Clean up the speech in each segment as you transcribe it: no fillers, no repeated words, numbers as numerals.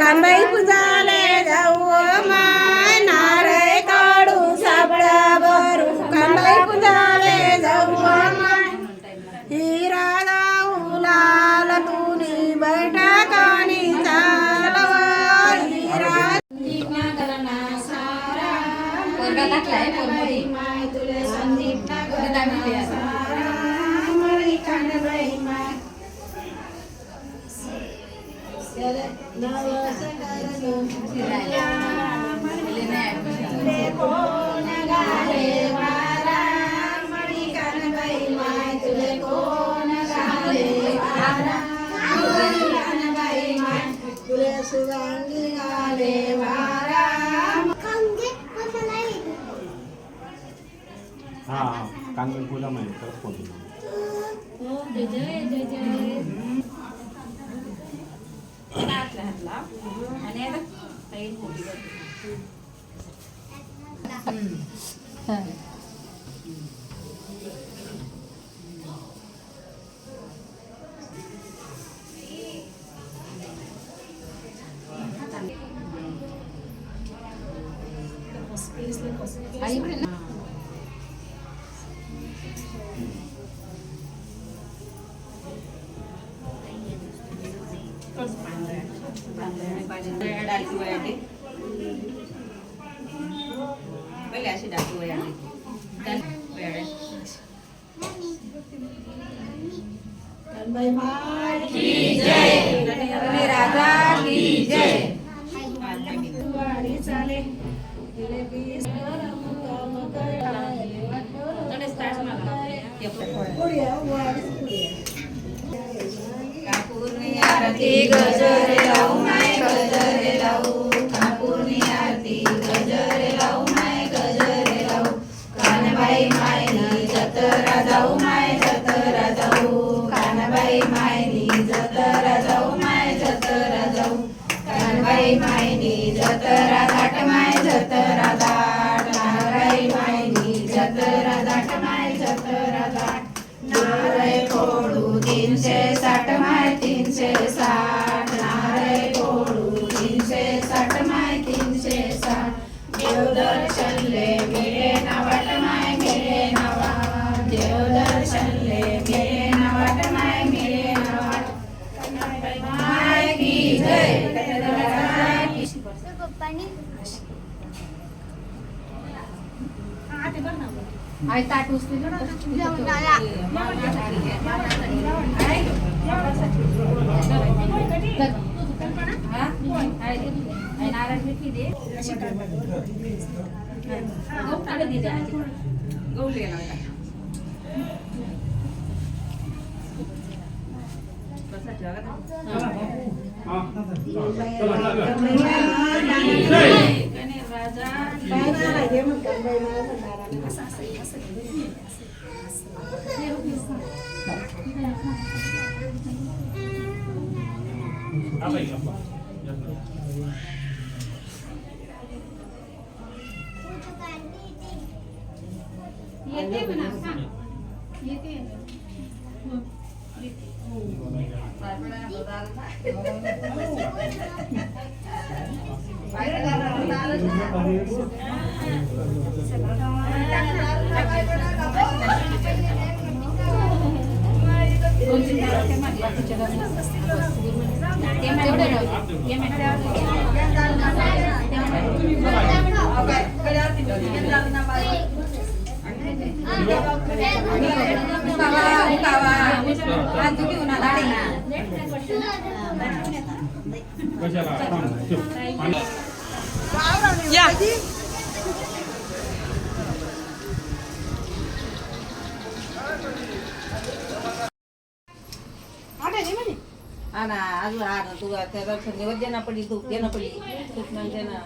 कानबाई पूजाले जाऊ माय नारे काढू सापड्या भरू कानबाई पूजाले जाऊ माय हिरा जाऊ लाल तुनी बैठा कानी चालवा हिरा करना सारा पोरगा टाकलाय पोरगी माय तुले संदीप ना करना सारा मळी कानबाई माय हाँ कांगन पूजा में तरफ फोन जय जय जय डालती वयाने पहिले अशी डालती वयाने कानबाई माय की जय राजा की जय वाडी चाले दिले बीस काम करायले थोडे स्टार्ट मला पुढे वाडी पुढे कापूरनी आरती गजरे लावू माय गजरे लावू कापूरनी आरती गजरे लावू माय गजरे लावू कानबाई मायनी जत्रा जाऊ माय जत्रा जाऊ कानबाई मायनी जत्रा जाऊ माय जत्रा जाऊ कानबाई मायनी जत्रा घाट माय जत्रा घाट नाराई मायनी जत्रा घाट माय जत्रा घाट नारळ फोडू 360 माय 360 नारळ फोडू 360 माय 360 देवदर्शनले मिळे ना वाट माय मिळे ना वाट देवदर्शनले मिळे ना वाट माय मिळे ना वाट कानबाई माय की जय आई ताट उचली ना नारळ मिठी दे गौली येते म्हणा येते या आना अजून आना तू त्या दर्शन देना पडी तू देना पडी कृष्ण देना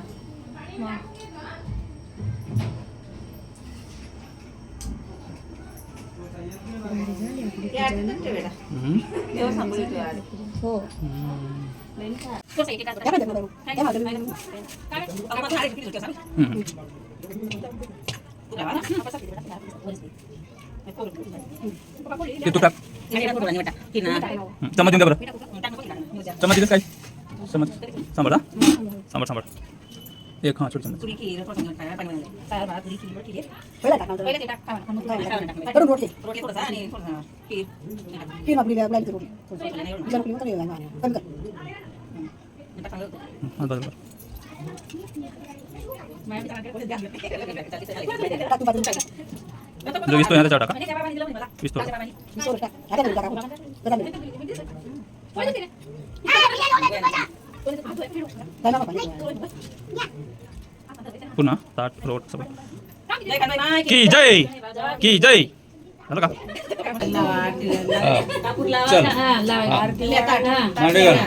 बेटा देव सांभाळतो आज हो चमच देऊन द्या बरं चमच दिलं काय चमच सांबार हा सांबार सांबार एक हां छोटी चम्मच हां बरोबर जो विस्तो आहे त्याच्यावर टाका विस्तो पुन्हा ताट रोट सगळं की जय झालं का चल मांडे घाल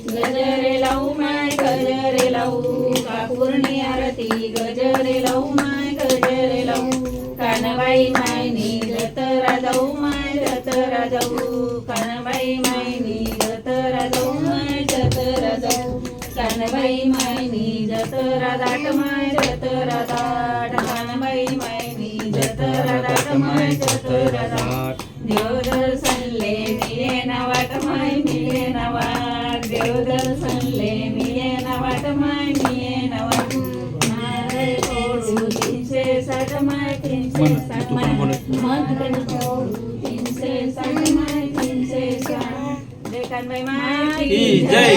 गजरे लावू माय गजरे लावू कापूरनी आरती गजरे लावू माय गजरे लावू कानबाई मायनी जतरा जाऊ माय जतरा जाऊ कानबाई मायनी जतरा जाऊ माय जतरा जाऊ कानबाई मायनी जतरा दाट माय जतरा दाट कानबाई मायनी जतरा दाट माय जतरा दाट देवदर्शनले मिळे ना वाट माय मिळे ना वाट देवदर्शनले मिळे ना वाट माय मिळे ना वाट नारळ फोडू 360 माय 360 माय मन फोडू 360 माय 360 जय कानबाई माय की जय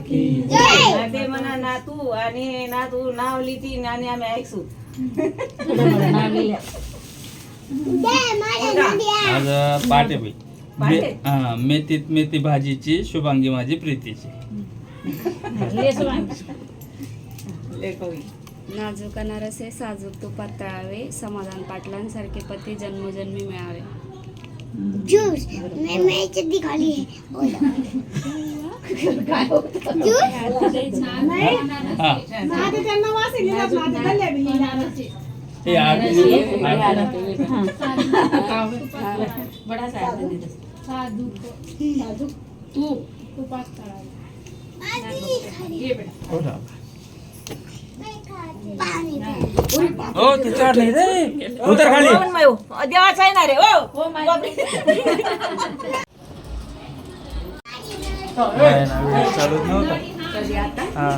की जय ते म्हणा नातू आणि नातू नाव लिहिती आणि आम्ही ऐकू आज पाटे बाई हां मेथीत मेथी भाजीची शुभांगी माझी प्रीतीची नाजूक अनारसे साजूक तुपात तळावे समाधान पाटलांसारखे पती जन्मोजन्मी मिळावे जूस मैं चड्डी खाली है जूस नहीं हां नादे त्यांना वास येईल नादे खाल्ले मी हे आरती बडा साहेब साजूक तुपात तळावे हो ना पानी ओ त्याच्यावर नाही रे उतर खाली देवाचा आहे ना रे हो नाही ना वेळ चालूच नव्हता हां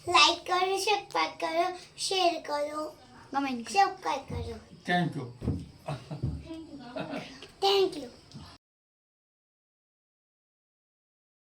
लाइक करो सब्सक्राइब करो शेयर करो कमेंट सब्सक्राइब करो थँक्यू थैंक यू